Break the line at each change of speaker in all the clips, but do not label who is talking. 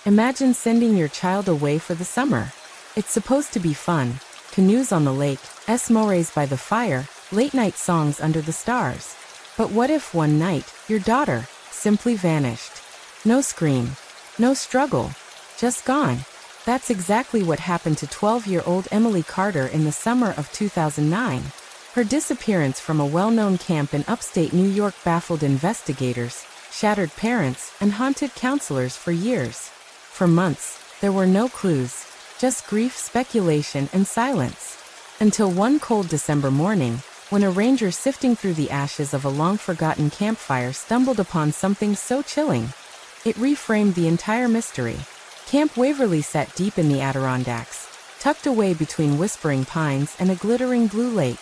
Imagine sending your child away for the summer. It's supposed to be fun. Canoes on the lake, s'mores by the fire, late-night songs under the stars. But what if one night, your daughter, simply vanished? No scream. No struggle. Just gone. That's exactly what happened to 12-year-old Emily Carter in the summer of 2009. Her disappearance from a well-known camp in upstate New York baffled investigators, shattered parents, and haunted counselors for years. For months, there were no clues, just grief, speculation, and silence. Until one cold December morning, when a ranger sifting through the ashes of a long-forgotten campfire stumbled upon something so chilling. It reframed the entire mystery. Camp Waverly sat deep in the Adirondacks, tucked away between whispering pines and a glittering blue lake.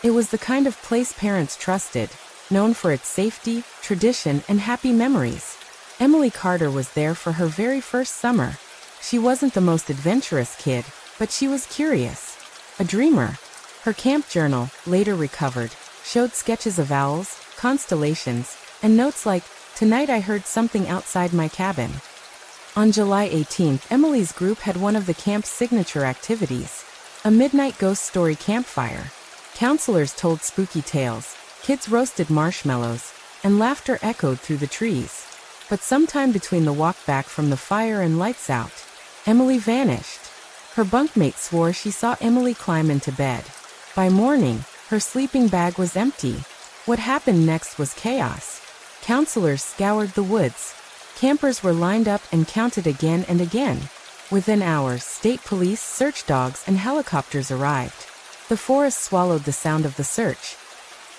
It was the kind of place parents trusted, known for its safety, tradition, and happy memories. Emily Carter was there for her very first summer. She wasn't the most adventurous kid, but she was curious. A dreamer. Her camp journal, later recovered, showed sketches of owls, constellations, and notes like, "Tonight I heard something outside my cabin." On July 18th, Emily's group had one of the camp's signature activities, a midnight ghost story campfire. Counselors told spooky tales, kids roasted marshmallows, and laughter echoed through the trees. But sometime between the walk back from the fire and lights out, Emily vanished. Her bunkmate swore she saw Emily climb into bed. By morning, her sleeping bag was empty. What happened next was chaos. Counselors scoured the woods. Campers were lined up and counted again and again. Within hours, state police, search dogs, and helicopters arrived. The forest swallowed the sound of the search.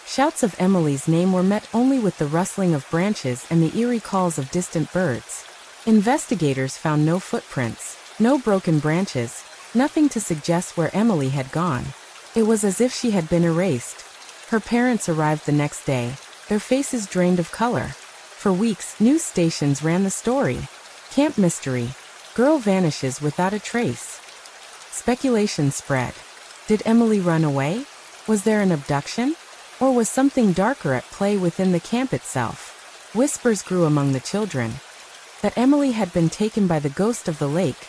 Shouts of Emily's name were met only with the rustling of branches and the eerie calls of distant birds. Investigators found no footprints, no broken branches, nothing to suggest where Emily had gone. It was as if she had been erased. Her parents arrived the next day, their faces drained of color. For weeks, news stations ran the story. Camp mystery. Girl vanishes without a trace. Speculation spread. Did Emily run away? Was there an abduction? Or was something darker at play within the camp itself? Whispers grew among the children that Emily had been taken by the ghost of the lake.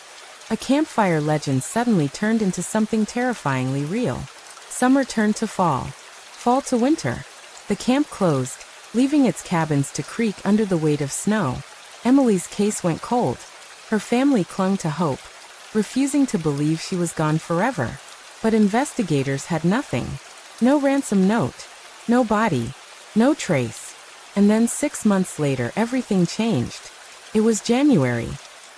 A campfire legend suddenly turned into something terrifyingly real. Summer turned to fall. Fall to winter. The camp closed, leaving its cabins to creak under the weight of snow. Emily's case went cold. Her family clung to hope, refusing to believe she was gone forever. But investigators had nothing. No ransom note. No body. No trace. And then 6 months later, everything changed. It was January.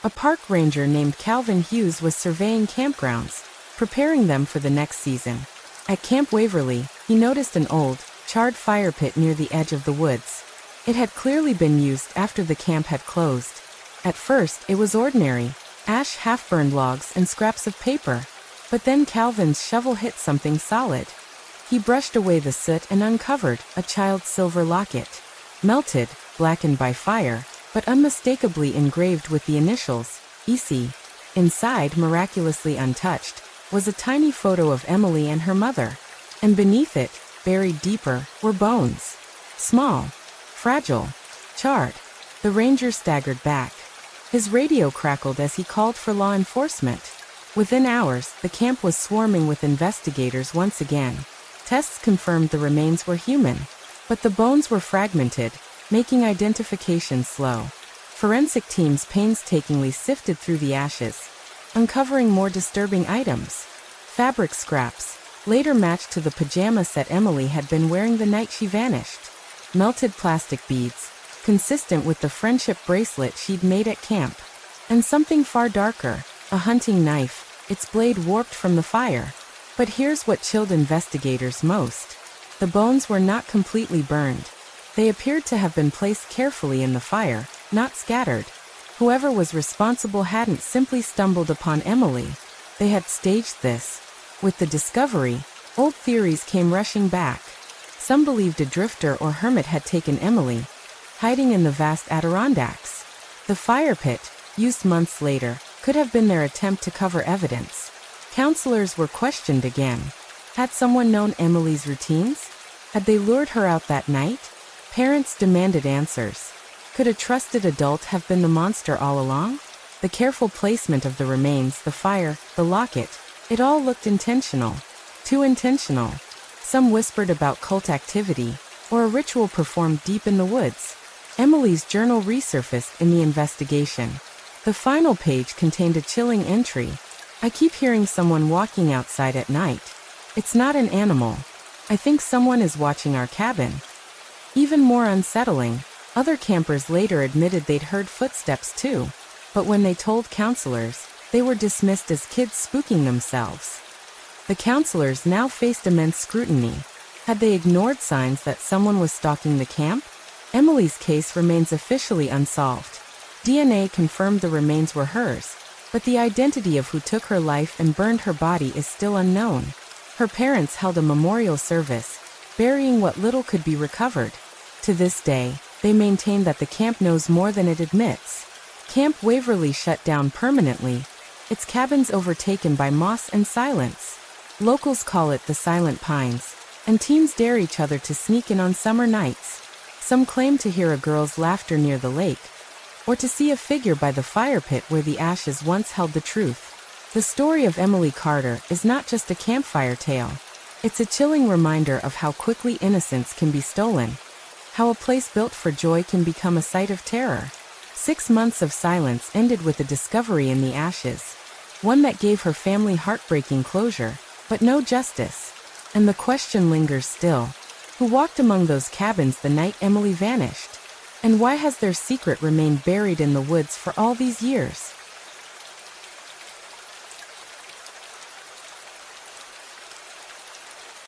A park ranger named Calvin Hughes was surveying campgrounds, preparing them for the next season. At Camp Waverly, he noticed an old, charred fire pit near the edge of the woods. It had clearly been used after the camp had closed. At first, it was ordinary, ash, half-burned logs, and scraps of paper. But then Calvin's shovel hit something solid. He brushed away the soot and uncovered a child's silver locket. Melted, blackened by fire, but unmistakably engraved with the initials, EC. Inside, miraculously untouched, was a tiny photo of Emily and her mother. And beneath it, buried deeper, were bones. Small, fragile, charred. The ranger staggered back. His radio crackled as he called for law enforcement. Within hours, the camp was swarming with investigators once again. Tests confirmed the remains were human. But the bones were fragmented, making identification slow. Forensic teams painstakingly sifted through the ashes, uncovering more disturbing items. Fabric scraps, later matched to the pajama set Emily had been wearing the night she vanished. Melted plastic beads, consistent with the friendship bracelet she'd made at camp. And something far darker, a hunting knife, its blade warped from the fire. But here's what chilled investigators most. The bones were not completely burned. They appeared to have been placed carefully in the fire, not scattered. Whoever was responsible hadn't simply stumbled upon Emily. They had staged this. With the discovery, old theories came rushing back. Some believed a drifter or hermit had taken Emily, hiding in the vast Adirondacks. The fire pit, used months later, could have been their attempt to cover evidence. Counselors were questioned again. Had someone known Emily's routines? Had they lured her out that night? Parents demanded answers. Could a trusted adult have been the monster all along? The careful placement of the remains, the fire, the locket, it all looked intentional. Too intentional. Some whispered about cult activity, or a ritual performed deep in the woods. Emily's journal resurfaced in the investigation. The final page contained a chilling entry. I keep hearing someone walking outside at night. It's not an animal. I think someone is watching our cabin. Even more unsettling, other campers later admitted they'd heard footsteps too. But when they told counselors, they were dismissed as kids spooking themselves. The counselors now faced immense scrutiny. Had they ignored signs that someone was stalking the camp? Emily's case remains officially unsolved. DNA confirmed the remains were hers, but the identity of who took her life and burned her body is still unknown. Her parents held a memorial service, burying what little could be recovered. To this day, they maintain that the camp knows more than it admits. Camp Waverly shut down permanently, its cabins overtaken by moss and silence. Locals call it the Silent Pines, and teens dare each other to sneak in on summer nights. Some claim to hear a girl's laughter near the lake, or to see a figure by the fire pit where the ashes once held the truth. The story of Emily Carter is not just a campfire tale. It's a chilling reminder of how quickly innocence can be stolen, how a place built for joy can become a site of terror. 6 months of silence ended with a discovery in the ashes, one that gave her family heartbreaking closure, but no justice. And the question lingers still. Who walked among those cabins the night Emily vanished? And why has their secret remained buried in the woods for all these years?